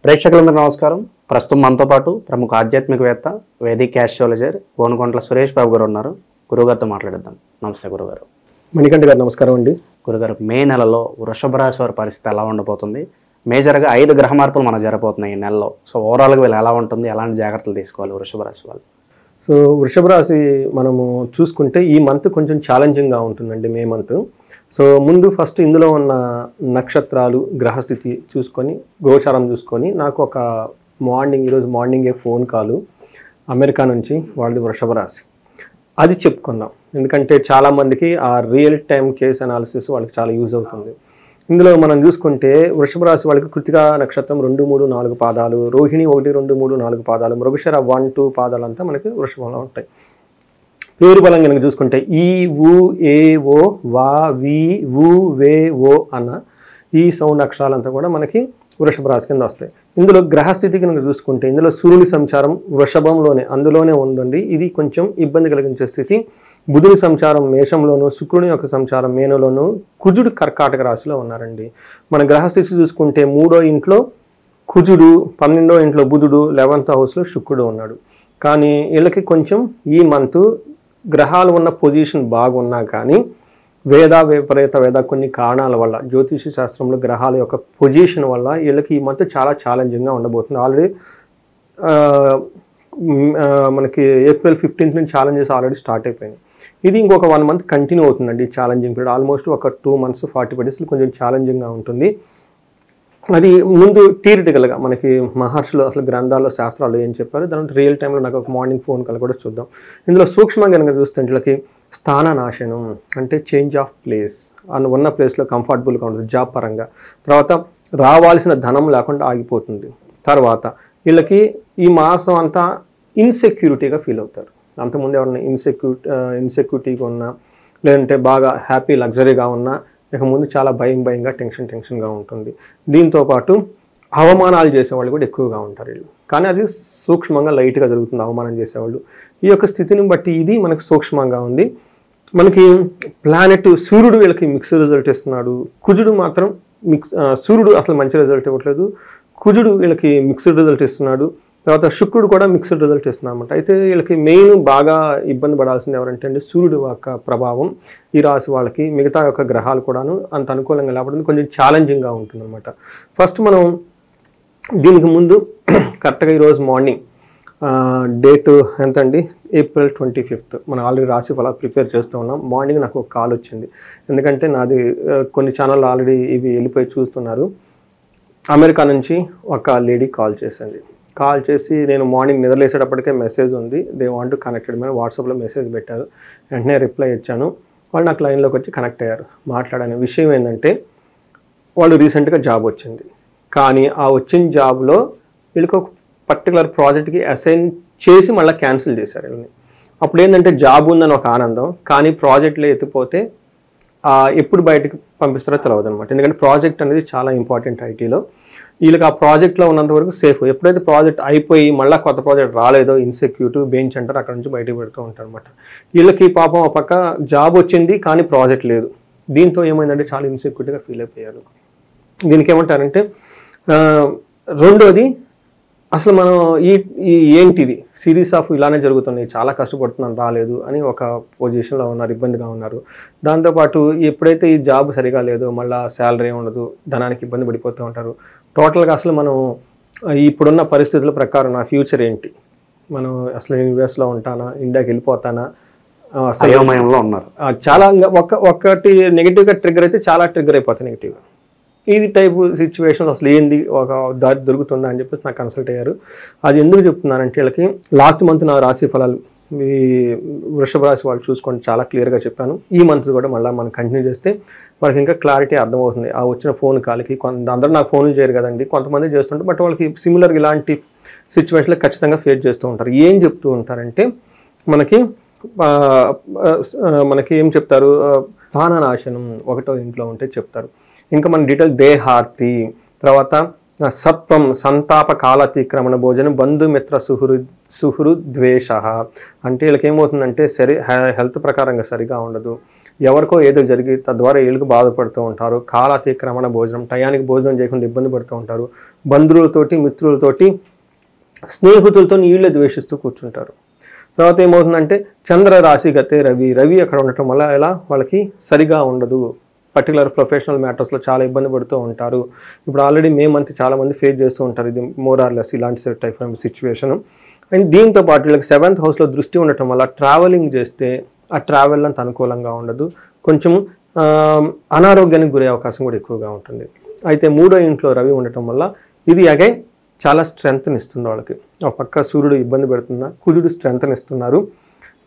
ప్రేక్షకులందరూ నమస్కారం. ప్రస్తుతం మనతో పాటు ప్రముఖ ఆధ్యాత్మికవేత్త, వేదిక్ ఆస్ట్రాలజర్ గోనుకొంట్ల సురేష్ బాబు గారు ఉన్నారు. గురుగారితో మాట్లాడిద్దాం. నమస్తే గురుగారు. మణికంఠ గారు నమస్కారం అండి. గురుగారు, మే నెలలో వృషభ రాశి వారి పరిస్థితి ఎలా ఉండబోతుంది? మేజర్గా 5 గ్రహ మార్పులు మనకు జరగబోతున్నాయి ఈ నెలలో. సో ఓవరాల్గా వీళ్ళు ఎలా ఉంటుంది, ఎలాంటి జాగ్రత్తలు తీసుకోవాలి వృషభ రాశి వాళ్ళు? సో వృషభ రాశి మనము చూసుకుంటే ఈ మంత్ కొంచెం ఛాలెంజింగ్గా ఉంటుందండి, మే మంత్. సో ముందు ఫస్ట్ ఇందులో ఉన్న నక్షత్రాలు, గ్రహస్థితి చూసుకొని, గోచారం చూసుకొని, నాకు ఒక ఈరోజు మార్నింగే ఫోన్ కాలు అమెరికా నుంచి, వాళ్ళది వృషభ రాశి. అది చెప్పుకుందాం, ఎందుకంటే చాలామందికి ఆ రియల్ టైం కేస్ అనాలిసిస్ వాళ్ళకి చాలా యూజ్ అవుతుంది. ఇందులో మనం చూసుకుంటే వృషభ రాశి వాళ్ళకి కృతికా నక్షత్రం 2, 3, 4 పాదాలు, రోహిణి 1, 2, 3, 4 పాదాలు, మృగశిర 1, 2 పాదాలంతా మనకి వృషభంలో ఉంటాయి. పేరు బలం కనుక చూసుకుంటే ఈ ఊ ఏ ఓ వా వి ఊ వే ఓ అన్న ఈ సౌండ్ అక్షరాలంతా కూడా మనకి వృషభ రాశి కింద వస్తాయి. ఇందులో గ్రహస్థితి కనుక చూసుకుంటే ఇందులో సూర్యుని సంచారం వృషభంలోనే అందులోనే ఉందండి. ఇది కొంచెం ఇబ్బంది కలిగించే స్థితి. బుధుని సంచారం మేషంలోను, శుక్రుని యొక్క సంచారం మేనలోను, కుజుడు కర్కాటక రాశిలో ఉన్నారండి. మన గ్రహస్థితి చూసుకుంటే 3వ ఇంట్లో కుజుడు, 12వ ఇంట్లో బుధుడు, 11th హౌస్లో శుక్రుడు ఉన్నాడు. కానీ వీళ్ళకి కొంచెం ఈ మంత్ గ్రహాలు ఉన్న పొజిషన్ బాగున్నా కానీ విపరీత కొన్ని కారణాల వల్ల, జ్యోతిష శాస్త్రంలో గ్రహాల యొక్క పొజిషన్ వల్ల వీళ్ళకి ఈ మంత్ చాలా ఛాలెంజింగ్గా ఉండబోతుంది. ఆల్రెడీ మనకి ఏప్రిల్ 15th నుంచి ఛాలెంజెస్ ఆల్రెడీ స్టార్ట్ అయిపోయినాయి. ఇది ఇంకొక 1 month కంటిన్యూ అవుతుందండి ఛాలెంజింగ్ పీరియడ్. ఆల్మోస్ట్ ఒక 2 months 40 days కొంచెం ఛాలెంజింగ్గా ఉంటుంది. అది ముందు థియరిటికల్గా మనకి మహర్షులు అసలు గ్రంథాల్లో శాస్త్రాలు ఏం చెప్పారు, దాని రియల్ టైంలో నాకు ఒక మార్నింగ్ ఫోన్ కాల్ కూడా చూద్దాం. ఇందులో సూక్ష్మంగా కనుక చూస్తే వీళ్ళకి స్థాననాశనం అంటే చేంజ్ ఆఫ్ ప్లేస్, ఉన్న ప్లేస్లో కంఫర్టబుల్గా ఉంటుంది జాబ్ పరంగా. తర్వాత రావాల్సిన ధనం లేకుండా ఆగిపోతుంది. తర్వాత వీళ్ళకి ఈ మాసం అంతా ఇన్సెక్యూరిటీగా ఫీల్ అవుతారు. అంతకుముందు ఎవరైనా ఇన్సెక్యూరిటీగా ఉన్నా, లేదంటే బాగా హ్యాపీ లగ్జరీగా ఉన్నా, ఇక ముందు చాలా భయంగా టెన్షన్గా ఉంటుంది. దీంతోపాటు అవమానాలు చేసేవాళ్ళు కూడా ఎక్కువగా ఉంటారు వీళ్ళు. కానీ అది సూక్ష్మంగా లైట్గా జరుగుతుంది అవమానం చేసేవాళ్ళు. ఈ యొక్క స్థితిని బట్టి ఇది మనకు సూక్ష్మంగా ఉంది. మనకి ప్లానెట్ సూర్యుడు వీళ్ళకి మిక్స్డ్ రిజల్ట్ ఇస్తున్నాడు. కుజుడు మాత్రం సూర్యుడు అసలు మంచి రిజల్ట్ ఇవ్వట్లేదు, కుజుడు వీళ్ళకి మిక్స్డ్ రిజల్ట్ ఇస్తున్నాడు. తర్వాత శుక్రుడు కూడా మిక్స్డ్ రిజల్ట్ ఇస్తున్నాడు అనమాట. అయితే వీళ్ళకి మెయిన్ బాగా ఇబ్బంది పడాల్సింది ఎవరంటే అండి సూర్యుడు యొక్క ప్రభావం ఈ రాశి వాళ్ళకి. మిగతా యొక్క గ్రహాలు కూడాను అంత అనుకూలంగా లేకపోతే కొంచెం ఛాలెంజింగ్గా ఉంటుంది అనమాట. ఫస్ట్ మనం దీనికి ముందు కరెక్ట్గా ఈరోజు మార్నింగ్ డేట్ ఎంత అండి, ఏప్రిల్ 25th. మనం ఆల్రెడీ రాశి ఫలాలు ప్రిపేర్ చేస్తూ ఉన్నాం. మార్నింగ్ నాకు ఒక కాల్ వచ్చింది, ఎందుకంటే నాది కొన్ని ఛానళ్ళు ఆల్రెడీ ఇవి వెళ్ళిపోయి చూస్తున్నారు. అమెరికా నుంచి ఒక లేడీ కాల్ చేసి నేను మార్నింగ్ నిద్రలేసేటప్పటికే మెసేజ్ ఉంది, దే వాంట్ టు కనెక్టెడ్ మీద వాట్సాప్లో మెసేజ్ పెట్టారు. వెంటనే రిప్లై ఇచ్చాను. వాళ్ళు నాకు లైన్లోకి వచ్చి కనెక్ట్ అయ్యారు. మాట్లాడని విషయం ఏంటంటే వాళ్ళు రీసెంట్గా జాబ్ వచ్చింది, కానీ ఆ వచ్చిన జాబ్లో వీళ్ళకి ఒక పర్టికులర్ ప్రాజెక్ట్కి అసైన్ చేసి మళ్ళీ క్యాన్సిల్ చేశారు వీళ్ళని. అప్పుడు ఏంటంటే జాబ్ ఉందని ఒక ఆనందం, కానీ ప్రాజెక్ట్లో ఎత్తిపోతే ఎప్పుడు బయటకు పంపిస్తారో తెలియదు అనమాట. ఎందుకంటే ప్రాజెక్ట్ అనేది చాలా ఇంపార్టెంట్ ఐటీలో. వీళ్ళకి ఆ ప్రాజెక్ట్లో ఉన్నంత వరకు సేఫ్. ఎప్పుడైతే ప్రాజెక్ట్ అయిపోయి మళ్ళీ కొత్త ప్రాజెక్ట్ రాలేదో ఇన్సెక్యూటివ్ బెంచ్ అంటారు, అక్కడ నుంచి బయటకు పెడుతూ ఉంటారు అనమాట. వీళ్ళకి పాపం ఒక పక్క జాబ్ వచ్చింది కానీ ప్రాజెక్ట్ లేదు. దీంతో ఏమైందంటే చాలా ఇన్సెక్యూరిటీగా ఫీల్ అయిపోయారు. దీనికి ఏమంటారంటే రెండోది అసలు మనం ఏంటిది సిరీస్ ఆఫ్ ఇలానే జరుగుతున్నాయి, చాలా కష్టపడుతున్నాను రాలేదు అని ఒక పొజిషన్లో ఉన్నారు, ఇబ్బందిగా ఉన్నారు. దాంతోపాటు ఎప్పుడైతే ఈ జాబ్ సరిగా లేదో మళ్ళీ శాలరీ ఉండదు, ధనానికి ఇబ్బంది పడిపోతూ ఉంటారు. టోటల్గా అసలు మనం ఇప్పుడున్న పరిస్థితుల ప్రకారం నా ఫ్యూచర్ ఏంటి, మనం అసలు నేను యూఎస్లో ఉంటానా, ఇండియాకి వెళ్ళిపోతానా, అయోమయంలో ఉన్నారు. చాలా ఒకటి నెగిటివ్గా ట్రిగ్గర్ అయితే చాలా ట్రిగ్గర్ అయిపోతాయి నెగిటివ్గా. ఇది టైపు సిచ్యువేషన్ అసలు ఏంది, ఒక దారి దొరుకుతుందా అని చెప్పేసి నాకు కన్సల్ట్ అయ్యారు. అది ఎందుకు చెప్తున్నానంటే వీళ్ళకి లాస్ట్ మంత్ నా రాశి ఫలాలు ఈ వృషభ రాశి వాళ్ళు చూసుకొని చాలా క్లియర్గా చెప్పాను. ఈ మంత్ కూడా మళ్ళీ మనం కంటిన్యూ చేస్తే వాళ్ళకి ఇంకా క్లారిటీ అర్థమవుతుంది. ఆ వచ్చిన ఫోన్ కాల్కి అందరూ నాకు ఫోన్లు చేయరు కదండి, కొంతమంది చేస్తుంటారు. బట్ వాళ్ళకి సిమిలర్గా ఇలాంటి సిచ్యువేషన్లో ఖచ్చితంగా ఫేస్ చేస్తూ ఉంటారు. ఏం చెప్తూ ఉంటారంటే మనకి ఏం చెప్తారు, స్థాననాశనం 1వ ఇంట్లో ఉంటే చెప్తారు. ఇంకా మన డీటెయిల్ దేహార్తి, తర్వాత సత్వం, సంతాప కాలతిక్రమణ భోజనం, బంధుమిత్ర సుహృద్వేష. అంటే వీళ్ళకి ఏమవుతుందంటే హెల్త్ ప్రకారంగా సరిగా ఉండదు. ఎవరికో ఏదో జరిగి తద్వారా వీళ్ళకి బాధపడుతూ ఉంటారు. కాలాతిక్రమణ భోజనం, టయానికి భోజనం చేయకుండా ఇబ్బంది పడుతూ ఉంటారు. బంధువులతోటి, మిత్రులతోటి, స్నేహితులతో వీళ్ళే ద్వేషిస్తూ కూర్చుంటారు. తర్వాత ఏమవుతుందంటే చంద్ర రాశి గతే రవి అక్కడ ఉండటం వల్ల ఇలా వాళ్ళకి సరిగా ఉండదు. పర్టికులర్ ప్రొఫెషనల్ మ్యాటర్స్లో చాలా ఇబ్బంది పడుతూ ఉంటారు. ఇప్పుడు ఆల్రెడీ మేమంతా చాలామంది ఫేస్ చేస్తూ ఉంటారు ఇది మోరార్లెస్ ఇలాంటి టైప్ ఆఫ్ సిచ్యువేషన్. అండ్ దీంతో పాటు వీళ్ళకి 7th హౌస్లో దృష్టి ఉండటం వల్ల ట్రావెలింగ్ చేస్తే ఆ ట్రావెల్ అంత అనుకూలంగా ఉండదు. కొంచెం అనారోగ్యానికి గురే అవకాశం కూడా ఎక్కువగా ఉంటుంది. అయితే 3వ ఇంట్లో రవి ఉండటం వల్ల ఇది అగైన్ చాలా స్ట్రెంగ్త్ని ఇస్తుంది వాళ్ళకి. ఒక పక్క సూర్యుడు ఇబ్బంది పెడుతున్నా, కుజుడు స్ట్రెంగ్త్ని ఇస్తున్నారు.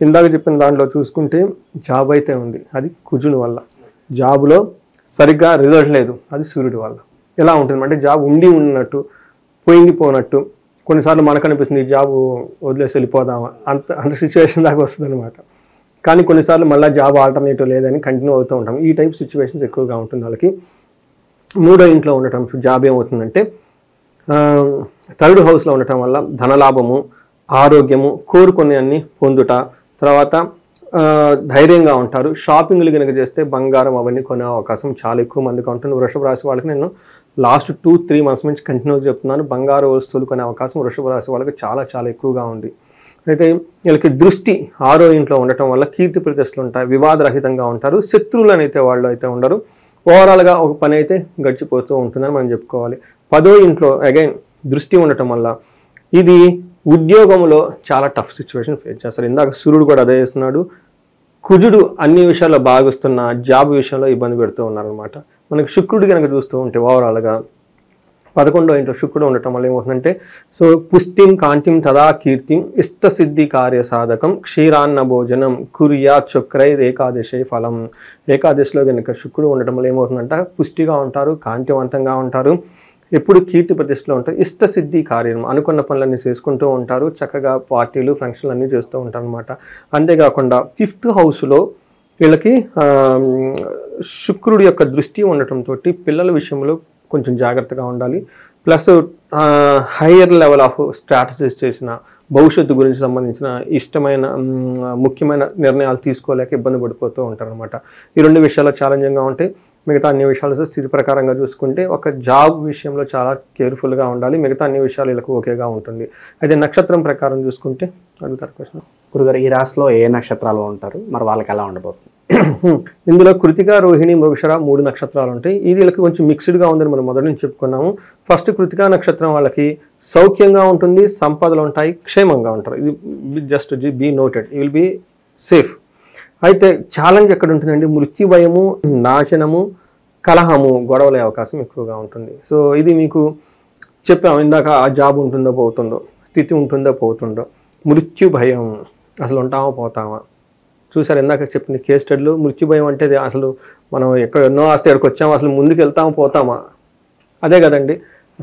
ఇందాక చెప్పిన దాంట్లో చూసుకుంటే జాబ్ అయితే ఉంది, అది కుజుని వల్ల. జాబ్లో సరిగ్గా రిజల్ట్ లేదు, అది సూర్యుడి వల్ల. ఎలా ఉంటుంది అంటే జాబ్ ఉండి ఉన్నట్టు పోయినట్టు కొన్నిసార్లు మనకు అనిపిస్తుంది ఈ జాబ్ వదిలేసి వెళ్ళిపోదామా అంత సిచ్యువేషన్ దాకా వస్తుంది అనమాట. కానీ కొన్నిసార్లు మళ్ళీ జాబ్ ఆల్టర్నేటివ్ లేదని కంటిన్యూ అవుతూ ఉంటాం. ఈ టైప్ సిచ్యువేషన్స్ ఎక్కువగా ఉంటుంది వాళ్ళకి. 3వ ఇంట్లో ఉండటం జాబ్ ఏమవుతుందంటే 3rd హౌస్లో ఉండటం వల్ల ధనలాభము, ఆరోగ్యము, కోరుకునే అన్ని పొందుట, తర్వాత ధైర్యంగా ఉంటారు. షాపింగ్లు కనుక చేస్తే బంగారం అవన్నీ కొనే అవకాశం చాలా ఎక్కువ మందిగా ఉంటుంది. వృషభ రాశి వాళ్ళకి నేను లాస్ట్ 2-3 మంత్స్ నుంచి కంటిన్యూ చెప్తున్నాను, బంగారు వస్తువులు కొనే అవకాశం వృషభ రాశి వాళ్ళకి చాలా చాలా ఎక్కువగా ఉంది. అయితే వీళ్ళకి దృష్టి 6వ ఇంట్లో ఉండటం వల్ల కీర్తి ప్రతిష్టలు ఉంటాయి, వివాదరహితంగా ఉంటారు, శత్రువులు అయితే వాళ్ళు అయితే ఉండరు. ఓవరాల్గా ఒక పని అయితే గడిచిపోతూ ఉంటుందని మనం చెప్పుకోవాలి. 10వ ఇంట్లో అగైన్ దృష్టి ఉండటం వల్ల ఇది ఉద్యోగంలో చాలా టఫ్ సిచ్యువేషన్ ఫేస్ చేస్తారు. ఇందాక సూర్యుడు కూడా అదే చేస్తున్నాడు. కుజుడు అన్ని విషయాల్లో భావిస్తున్న జాబ్ విషయంలో ఇబ్బంది పెడుతూ ఉన్నారనమాట. మనకి శుక్రుడు కనుక చూస్తూ ఉంటే ఓవరాల్గా 11వ ఇంట్లో శుక్రుడు ఉండటం వల్ల ఏమవుతుందంటే సో పుష్టిం కాంతిం తదా కీర్తిం ఇష్టసిద్ధి కార్య సాధకం క్షీరాన్న భోజనం కుర్యాత్ శుక్రైర్ ఏకాదశి ఫలం. ఏకాదశిలో కనుక శుక్రుడు ఉండటం వల్ల ఏమవుతుందంటే పుష్టిగా ఉంటారు, కాంతివంతంగా ఉంటారు, ఎప్పుడు కీర్తి ప్రతిష్టలో ఉంటారు, ఇష్టసిద్ధి కార్యం అనుకున్న పనులన్నీ చేసుకుంటూ ఉంటారు, చక్కగా పార్టీలు ఫంక్షన్లు అన్నీ చేస్తూ ఉంటారు అనమాట. అంతేకాకుండా 5th హౌస్లో వీళ్ళకి శుక్రుడి యొక్క దృష్టి ఉండటంతో పిల్లల విషయంలో కొంచెం జాగ్రత్తగా ఉండాలి. Plus higher level of strategies చేసిన భవిష్యత్తు గురించి సంబంధించిన ఇష్టమైన ముఖ్యమైన నిర్ణయాలు తీసుకోలేక ఇబ్బంది పడిపోతూ ఉంటారనమాట. ఈ 2 విషయాలు ఛాలెంజింగ్గా ఉంటాయి. మిగతా అన్ని విషయాలు స్థితి ప్రకారంగా చూసుకుంటే ఒక జాబ్ విషయంలో చాలా కేర్ఫుల్గా ఉండాలి. మిగతా అన్ని విషయాలు వీళ్ళకి ఓకేగా ఉంటుంది. అయితే నక్షత్రం ప్రకారం చూసుకుంటే అడుగుతారు క్వశ్చన్. గురుగారు ఈ రాశిలో ఏ నక్షత్రాలు ఉంటారు, మరి వాళ్ళకి ఎలా ఉండబోతుంది? ఇందులో కృతిక, రోహిణి, మృగశిర 3 నక్షత్రాలు ఉంటాయి. ఇది వీళ్ళకి కొంచెం మిక్స్డ్గా ఉందని మనం మొదటి నుంచి చెప్పుకున్నాము. ఫస్ట్ కృతిక నక్షత్రం వాళ్ళకి సౌఖ్యంగా ఉంటుంది, సంపదలు ఉంటాయి, క్షేమంగా ఉంటారు. ఇది just be noted, you will be safe. అయితే ఛాలెంజ్ ఎక్కడ ఉంటుందండి, మృత్యు భయము, నాశనము, కలహము, గొడవలే అవకాశం ఎక్కువగా ఉంటుంది. సో ఇది మీకు చెప్పాము ఇందాక, ఆ జాబ్ ఉంటుందో పోతుందో, స్థితి ఉంటుందో పోతుందో, మృత్యు భయం అసలు ఉంటామా పోతామా. చూసారు ఇందాక చెప్పిన కేస్ స్టడీలో మృత్యు భయం అంటే అసలు మనం ఎన్నో ఆస్తి ఎక్కడికి వచ్చామో అసలు ముందుకు వెళ్తామా పోతామా, అదే కదండి.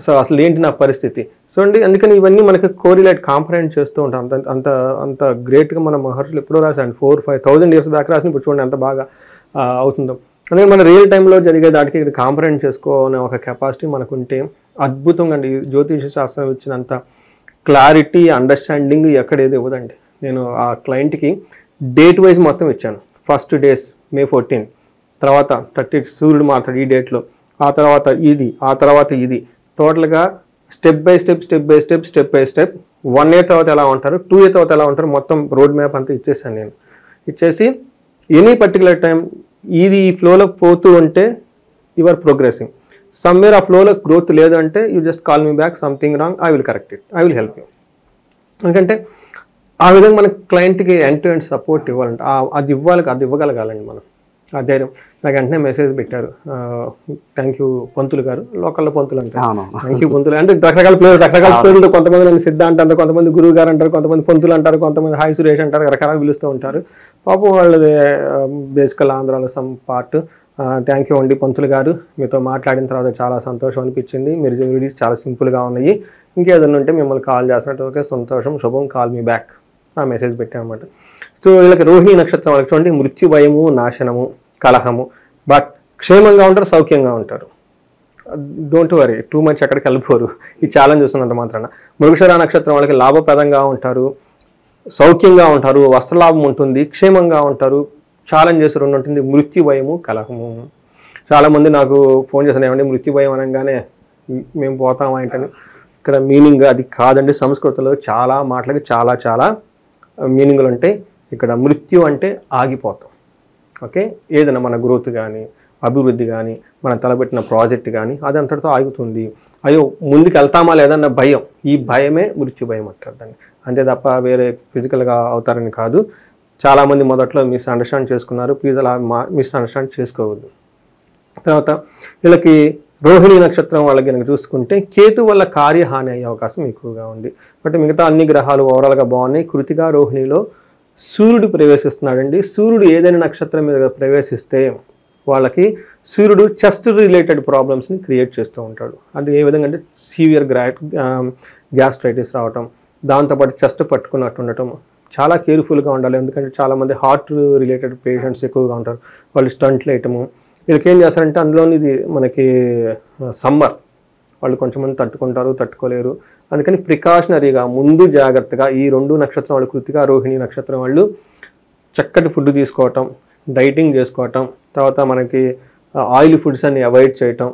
సో అసలు ఏంటి నా పరిస్థితి. సో అండి అందుకని ఇవన్నీ మనకి కోరిలేట్ కాంపరెంట్ చేస్తూ ఉంటాం. అంత అంత గ్రేట్గా మన మహర్షులు ఎప్పుడో రాశాను, 4-5,000 years బ్యాక్ రాసిన. ఇప్పుడు చూడండి ఎంత బాగా అవుతుందో. అందుకే మన రియల్ టైంలో జరిగే దాటికి ఇది కాంపరెంట్ చేసుకోవాలనే ఒక కెపాసిటీ మనకుంటే అద్భుతంగా అండి. జ్యోతిష శాస్త్రం ఇచ్చినంత క్లారిటీ, అండర్స్టాండింగ్ ఎక్కడేది ఇవ్వదండి. నేను ఆ క్లయింట్కి డేట్ వైజ్ మొత్తం ఇచ్చాను. ఫస్ట్ డేస్ May 14, తర్వాత 30 సూర్యుడు మాట్లాడు ఈ డేట్లో, ఆ తర్వాత ఇది, ఆ తర్వాత ఇది, టోటల్గా స్టెప్ బై స్టెప్ 1 year తర్వాత ఎలా ఉంటారు, 2 year తర్వాత ఎలా ఉంటారు, మొత్తం రోడ్ మ్యాప్ అంతా ఇచ్చేసాను నేను. ఇచ్చేసి ఎనీ పర్టికులర్ టైం ఇది ఈ ఫ్లోలో పోతూ ఉంటే యు ఆర్ ప్రోగ్రెసింగ్, సమ్వేర్ ఆ ఫ్లోలో గ్రోత్ లేదు అంటే you just call me back, something wrong, I will correct it, I will help you. ఎందుకంటే ఆ విధంగా మన క్లయింట్కి ఎండ్ టు ఎండ్ సపోర్ట్ ఇవ్వాలంటే అది ఇవ్వగలగాలండి మనం. ఆ ధైర్యం. నాకు వెంటనే మెసేజ్ పెట్టారు, థ్యాంక్ యూ పంతులు గారు, లోకల్లో పంతులు అంటారు, థ్యాంక్ యూ పంతులు అంటే రకరకాల పేర్లతో, కొంతమంది నన్ను సిద్ధ అంటారు, కొంతమంది గురువు గారు అంటారు, కొంతమంది పంతులు అంటారు, కొంతమంది హాయ్ సురేష్ అంటారు, రకరకాల పిలుస్తూ ఉంటారు. పాపం వాళ్ళది బేసికల్ ఆంధ్రాలో సమ్ పార్ట్. థ్యాంక్ యూ అండి పంతులు గారు, మీతో మాట్లాడిన తర్వాత చాలా సంతోషం అనిపించింది, మీరు వీడియోస్ చాలా సింపుల్గా ఉన్నాయి, ఇంకేదన్నా ఉంటే మిమ్మల్ని కాల్ చేస్తున్నట్టు, ఓకే సంతోషం, శుభం, కాల్ మీ బ్యాక్, ఆ మెసేజ్ పెట్టామన్నమాట. సో వీళ్ళకి రోహిణి నక్షత్రం వాళ్ళకి చూడండి, మృత్యు భయము, నాశనము, కలహము, బట్ క్షేమంగా ఉంటారు, సౌఖ్యంగా ఉంటారు. డోంట్ వరీ టూ మచ్, ఎక్కడికి వెళ్ళిపోరు. ఈ ఛాలెంజ్ చూస్తున్నంత మాత్రాన. మృగశిర నక్షత్రం వాళ్ళకి లాభప్రదంగా ఉంటారు, సౌఖ్యంగా ఉంటారు, వస్త్రలాభం ఉంటుంది, క్షేమంగా ఉంటారు, ఛాలెంజెస్ 2 ఉంటుంది, మృత్యు భయము, కలహము. చాలామంది నాకు ఫోన్ చేశాను, ఏమంటే మృత్యు భయం అనగానే మేము పోతాం ఏంటని. ఇక్కడ మీనింగ్ అది కాదండి. సంస్కృతంలో చాలా మాటలకి చాలా చాలా మీనింగ్లు ఉంటాయి. ఇక్కడ మృత్యు అంటే ఆగిపోతాం. ఓకే, ఏదైనా మన గ్రోత్ కానీ అభివృద్ధి కానీ మనం తలపెట్టిన ప్రాజెక్ట్ కానీ అది అంతటితో ఆగుతుంది. అయ్యో ముందుకు వెళ్తామా లేదన్న భయం, ఈ భయమే మృత్యు భయం అంటారు దాన్ని. అంతే తప్ప వేరే ఫిజికల్గా అవుతారని కాదు. చాలామంది మొదట్లో మిస్అండర్స్టాండ్ చేసుకున్నారు. ప్లీజ్ అలా మిస్అండర్స్టాండ్ చేసుకోవద్దు. తర్వాత వీళ్ళకి రోహిణి నక్షత్రం వాళ్ళకి కనుక చూసుకుంటే కేతు వల్ల కార్యహాని అయ్యే అవకాశం ఎక్కువగా ఉంది. బట్ మిగతా అన్ని గ్రహాలు ఓవరాల్గా బాగున్నాయి. కృతికా రోహిణిలో సూర్యుడు ప్రవేశిస్తున్నాడండి. సూర్యుడు ఏదైనా నక్షత్రం మీద ప్రవేశిస్తే వాళ్ళకి సూర్యుడు చెస్ట్ రిలేటెడ్ ప్రాబ్లమ్స్ని క్రియేట్ చేస్తూ ఉంటాడు. అది ఏ విధంగా అంటే సివియర్ గ్యాస్ట్రైటిస్ రావటం, దాంతోపాటు చెస్ట్ పట్టుకున్నట్టు ఉండటం. చాలా కేర్ఫుల్గా ఉండాలి, ఎందుకంటే చాలామంది హార్ట్ రిలేటెడ్ పేషెంట్స్ ఎక్కువగా ఉంటారు. వాళ్ళు స్టంట్లు వేయటము. వీళ్ళకి ఏం చేస్తారంటే అందులోని ఇది మనకి సమ్మర్, వాళ్ళు కొంచెం మంది తట్టుకుంటారు, తట్టుకోలేరు. అందుకని ప్రికాషనరీగా ముందు జాగ్రత్తగా ఈ 2 నక్షత్రం వాళ్ళు, కృతికా రోహిణి నక్షత్రం వాళ్ళు చక్కటి ఫుడ్ తీసుకోవటం, డైటింగ్ చేసుకోవటం, తర్వాత మనకి ఆయిల్ ఫుడ్స్ అన్ని అవాయిడ్ చేయటం,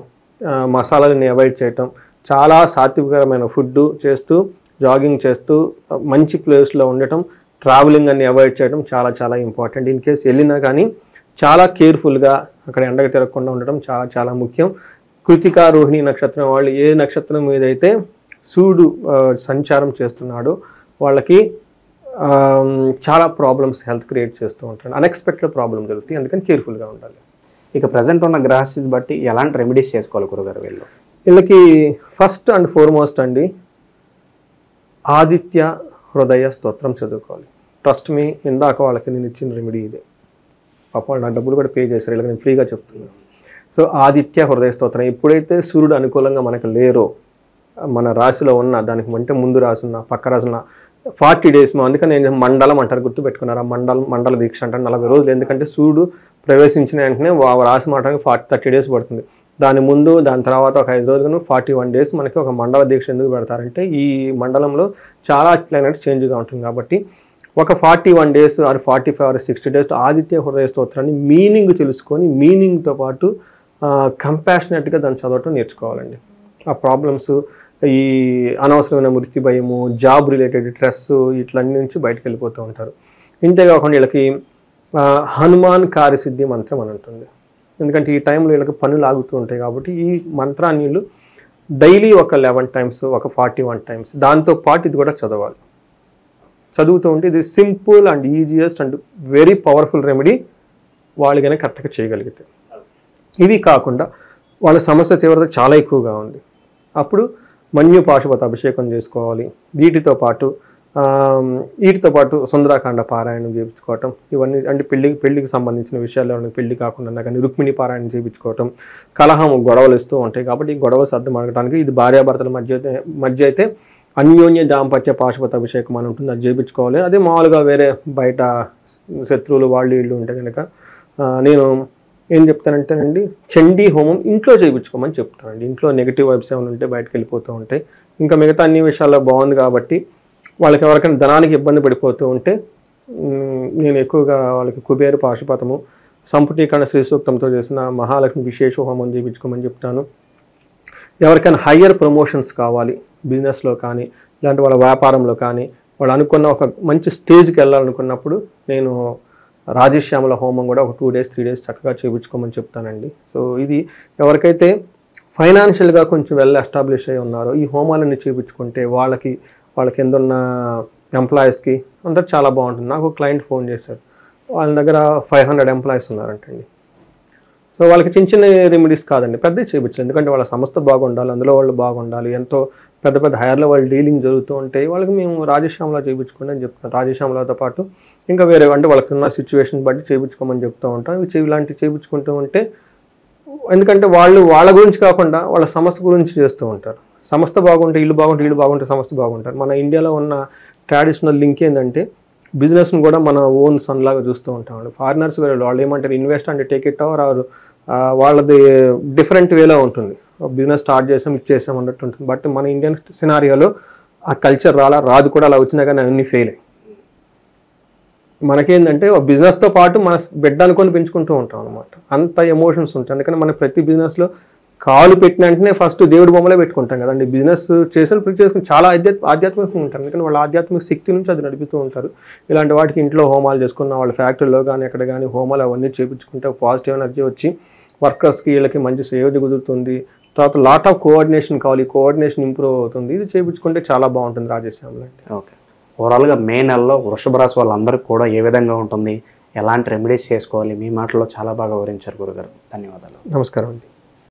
మసాలాలని అవాయిడ్ చేయటం, చాలా సాత్వికరమైన ఫుడ్ చేస్తూ, జాగింగ్ చేస్తూ, మంచి ప్లేస్లో ఉండటం, ట్రావెలింగ్ అన్ని అవాయిడ్ చేయడం చాలా చాలా ఇంపార్టెంట్. ఇన్ కేసు వెళ్ళినా కానీ చాలా కేర్ఫుల్గా అక్కడ ఎండగా తిరగకుండా ఉండటం చాలా చాలా ముఖ్యం. కృతికా రోహిణి నక్షత్రం వాళ్ళు ఏ నక్షత్రం మీదైతే సూర్యుడు సంచారం చేస్తున్నాడో వాళ్ళకి చాలా ప్రాబ్లమ్స్ హెల్త్ క్రియేట్ చేస్తూ ఉంటాడు. అన్ఎక్స్పెక్టెడ్ ప్రాబ్లం జరుగుతాయి. అందుకని కేర్ఫుల్గా ఉండాలి. ఇక ప్రజెంట్ ఉన్న గ్రహస్థితి బట్టి ఎలాంటి రెమెడీస్ చేసుకోవాలి గురుగారు వీళ్ళకి? ఫస్ట్ అండ్ ఫార్మోస్ట్ అండి, ఆదిత్య హృదయ స్తోత్రం చదువుకోవాలి. ట్రస్ట్ మీ, ఇందాక వాళ్ళకి నేను ఇచ్చిన రెమెడీ ఇదే. పాప వాళ్ళు నా డబ్బులు కూడా పే చేశారు, ఇలా నేను ఫ్రీగా చెప్తున్నాను. సో ఆదిత్య హృదయ స్తోత్రం ఎప్పుడైతే సూర్యుడు అనుకూలంగా మనకు లేరో, మన రాశిలో ఉన్న దానికి అంటే ముందు రాసున్న పక్క రాసున్న 40 days, అందుకని నేను మండలం అంటారు, గుర్తు పెట్టుకున్నారు. ఆ మండల దీక్ష అంటారు 40 రోజులు. ఎందుకంటే సూర్యుడు ప్రవేశించిన వెంటనే రాసి మాటానికి 30 days పడుతుంది. దాని ముందు దాని తర్వాత ఒక 5 రోజులను 41 days మనకి ఒక మండల దీక్ష ఎందుకు పెడతారంటే ఈ మండలంలో చాలా ప్లానెట్ చేంజ్గా ఉంటుంది కాబట్టి ఒక 41 days or 45 or 60 days Aditya Hridaya స్తోత్రాన్ని మీనింగ్ తెలుసుకొని మీనింగ్తో పాటు కంపాషనేట్గా దాన్ని చదవటం నేర్చుకోవాలండి. ఆ ప్రాబ్లమ్స్, ఈ అనవసరమైన మృత్యు భయము, జాబ్ రిలేటెడ్ స్ట్రెస్, ఇట్లన్నీ నుంచి బయటకు వెళ్ళిపోతూ ఉంటారు. ఇంతేకాకుండా వీళ్ళకి హనుమాన్ కార్యసిద్ధి మంత్రం అని ఉంటుంది. ఎందుకంటే ఈ టైంలో వీళ్ళకి పనులు ఆగుతూ ఉంటాయి కాబట్టి ఈ మంత్రాన్ని వీళ్ళు డైలీ ఒక 11 times, ఒక 41 times దాంతోపాటు ఇది కూడా చదవాలి. చదువుతూ ఉంటే ఇది simple and easiest and very powerful remedy వాళ్ళు కనుక కరెక్ట్గా చేయగలిగితే. ఇవి కాకుండా వాళ్ళ సమస్య తీవ్రత చాలా ఎక్కువగా ఉంది, అప్పుడు మన్యు పాశుపత అభిషేకం చేసుకోవాలి. వీటితో పాటు సుందరాకాండ పారాయణం చేయించుకోవటం. ఇవన్నీ అంటే పెళ్లికి సంబంధించిన విషయాల్లో పెళ్లి కాకుండా కానీ రుక్మిణి పారాయణం చేయించుకోవటం. కలహం, గొడవలు ఇస్తూ ఉంటాయి కాబట్టి ఈ గొడవ సర్దు అడగడానికి ఇది భార్యాభర్తల మధ్య అయితే అన్యోన్య దాంపత్య పాశుపత అభిషేకం అని ఉంటుంది, అది చేయించుకోవాలి. అదే మామూలుగా వేరే బయట శత్రువులు వాళ్ళు వీళ్ళు ఉంటే కనుక నేను ఏం చెప్తానంటేనండి, చండీ హోమం ఇంట్లో చేయించుకోమని చెప్తానండి. ఇంట్లో నెగిటివ్ వైబ్స్ ఏమైనా ఉంటే బయటకు వెళ్ళిపోతూ ఉంటాయి. ఇంకా మిగతా అన్ని విషయాల్లో బాగుంది కాబట్టి వాళ్ళకి ఎవరికైనా ధనానికి ఇబ్బంది పడిపోతూ ఉంటే నేను ఎక్కువగా వాళ్ళకి కుబేర పాశుపతము, సంపుటీకరణ శ్రీ సూక్తంతో చేసిన మహాలక్ష్మి విశేష హోమం చేయించుకోమని చెప్తాను. ఎవరికైనా హయ్యర్ ప్రమోషన్స్ కావాలి బిజినెస్లో కానీ ఇలాంటి వాళ్ళ వ్యాపారంలో కానీ వాళ్ళు అనుకున్న ఒక మంచి స్టేజ్కి వెళ్ళాలనుకున్నప్పుడు నేను రాజశ్యామల హోమం కూడా ఒక 2 days 3 days చక్కగా చేయించుకోమని చెప్తానండి. సో ఇది ఎవరికైతే ఫైనాన్షియల్గా కొంచెం వెల్ ఎస్టాబ్లిష్ అయి ఉన్నారో ఈ హోమాలన్నీ చేయించుకుంటే వాళ్ళకి కింద ఉన్న ఎంప్లాయీస్కి అందరూ చాలా బాగుంటుంది. నాకు క్లయింట్ ఫోన్ చేశారు, వాళ్ళ దగ్గర 500 ఎంప్లాయీస్ ఉన్నారంటండి. సో వాళ్ళకి చిన్న చిన్న రెమెడీస్ కాదండి, పెద్దవి చేయించాలి. ఎందుకంటే వాళ్ళ సంస్థ బాగుండాలి, అందులో వాళ్ళు బాగుండాలి. ఎంతో పెద్ద హైయర్ లెవెల్ డీలింగ్ జరుగుతూ ఉంటాయి. వాళ్ళకి మేము రాజశ్యామలా చేయించుకోండి అని చెప్తాం. రాజశ్యామలతో పాటు ఇంకా వేరే అంటే వాళ్ళకి ఉన్న సిచ్యువేషన్ బట్టి చేయించుకోమని చెప్తూ ఉంటాం. ఇలాంటివి చేయించుకుంటూ ఉంటే, ఎందుకంటే వాళ్ళ గురించి కాకుండా వాళ్ళ సంస్థ గురించి చేస్తూ ఉంటారు. సంస్థ బాగుంటే ఇల్లు బాగుంటే సంస్థ బాగుంటారు. మన ఇండియాలో ఉన్న ట్రెడిషనల్ లింక్ ఏంటంటే బిజినెస్ని కూడా మన ఓన్ సన్ లాగా చూస్తూ ఉంటామండి. ఫారినర్స్ వేరే వాళ్ళు ఏమంటారు, ఇన్వెస్ట్ అంటే టేక్ ఇట్ ఓవర్, వాళ్ళది డిఫరెంట్ వేలో ఉంటుంది. బిజినెస్ స్టార్ట్ ఇచ్చేసాం అన్నట్టు ఉంటుంది. బట్ మన ఇండియన్ సినారియోలో ఆ కల్చర్ రాదు కూడా. అలా వచ్చినా కానీ అవన్నీ ఫెయిల్ అయ్యి మనకేంటంటే బిజినెస్తో పాటు మన బిడ్డ అనుకొని పెంచుకుంటూ ఉంటాం అనమాట. అంత ఎమోషన్స్ ఉంటాయి. అందుకని మన ప్రతి బిజినెస్లో కాలు పెట్టిన వెంటనే ఫస్ట్ దేవుడి బొమ్మలే పెట్టుకుంటాం కదండి. బిజినెస్ చేసుకుని చాలా ఆధ్యాత్మికంగా ఉంటారు. ఎందుకంటే వాళ్ళ ఆధ్యాత్మిక శక్తి నుంచి అది నడుపుతూ ఉంటారు. ఇలాంటి వాటికి ఇంట్లో హోమాలు చేసుకున్న వాళ్ళ ఫ్యాక్టరీలో కానీ ఎక్కడ కానీ హోమాలు అవన్నీ చేయించుకుంటే పాజిటివ్ ఎనర్జీ వచ్చి వర్కర్స్కి వీళ్ళకి మంచి సేవది కుదురుతుంది. తర్వాత లాట్ ఆఫ్ కోఆర్డినేషన్ కావాలి, కోఆర్డినేషన్ ఇంప్రూవ్ అవుతుంది. ఇది చేయించుకుంటే చాలా బాగుంటుంది రాజశ్యామలో. ఓకే, ఓవరాల్గా మే నెలలో వృషభ రాశి వాళ్ళందరికీ కూడా ఏ విధంగా ఉంటుంది, ఎలాంటి రెమెడీస్ చేసుకోవాలి, మీ మాటల్లో చాలా బాగా వివరించారు గురుగారు. ధన్యవాదాలు. నమస్కారం అండి.